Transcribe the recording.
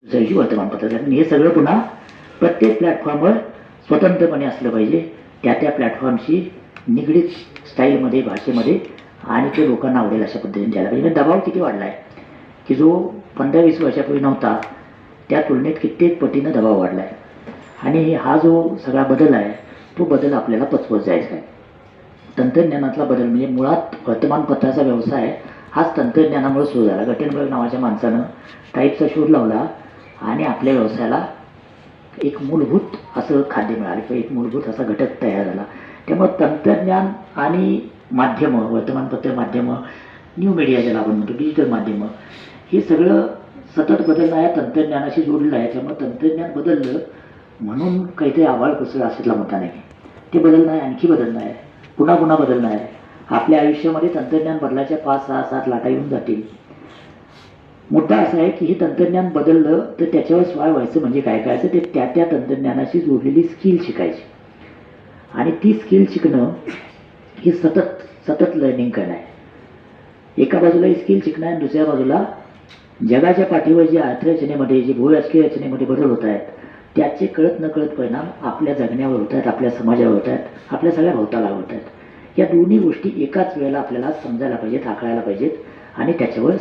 जशी वर्तमानपत्र आणि हे सगळं पुन्हा प्रत्येक प्लॅटफॉर्मवर स्वतंत्रपणे असलं पाहिजे, त्या त्या प्लॅटफॉर्मशी निगडीत स्टाईलमध्ये, भाषेमध्ये आणि ते लोकांना आवडेल अशा पद्धतीने द्यायला पाहिजे. दबाव किती वाढला आहे की जो 15-20 वर्षापूर्वी नव्हता, त्या तुलनेत कित्येक पटीनं दबाव वाढला आहे. आणि हा जो सगळा बदल आहे तो बदल आपल्याला पचवत जायचा आहे. तंत्रज्ञानातला बदल म्हणजे मुळात वर्तमानपत्राचा व्यवसाय हाच तंत्रज्ञानामुळे सुरू झाला. गटेनबर्ग नावाच्या माणसानं टाईपचा शोध लावला आणि आपल्या व्यवसायाला एक मूलभूत असं खाद्य मिळालं किंवा एक मूलभूत असा घटक तयार झाला. त्यामुळे तंत्रज्ञान आणि माध्यमं, वर्तमानपत्र माध्यमं, न्यू मीडिया ज्याला आपण म्हणतो, डिजिटल माध्यमं, हे सगळं सतत बदलणाऱ्या तंत्रज्ञानाशी जोडलेलं आहे. त्यामुळे तंत्रज्ञान बदललं म्हणून काहीतरी आवाळ कुसळ असेला मोठा नाही. ते बदलणं आहे, आणखी बदलणं आहे, पुन्हा पुन्हा बदलणं आहे. आपल्या आयुष्यामध्ये तंत्रज्ञान बदलायच्या 5, 6, 7 लाटा येऊन जातील. मुद्दा असा आहे की हे तंत्रज्ञान बदललं तर त्याच्यावर स्वार व्हायचं म्हणजे काय करायचं, ते त्या त्या तंत्रज्ञानाशी जोडलेली स्किल शिकायची आणि ती स्किल शिकणं ही सतत लर्निंग करणं आहे. एका बाजूला ही स्किल शिकणं आहे आणि दुसऱ्या बाजूला जगाच्या पाठीवर जे अर्थरचनेमध्ये, जे भूराजकीय रचनेमध्ये बदल होत आहेत त्याचे कळत नकळत परिणाम आपल्या जगण्यावर होत आहेत, आपल्या समाजावर होत आहेत, आपल्या सगळ्या भोवताला होत आहेत. या दोन्ही गोष्टी एकाच वेळेला आपल्याला समजायला पाहिजेत, हाकळायला पाहिजेत आणि त्याच्यावर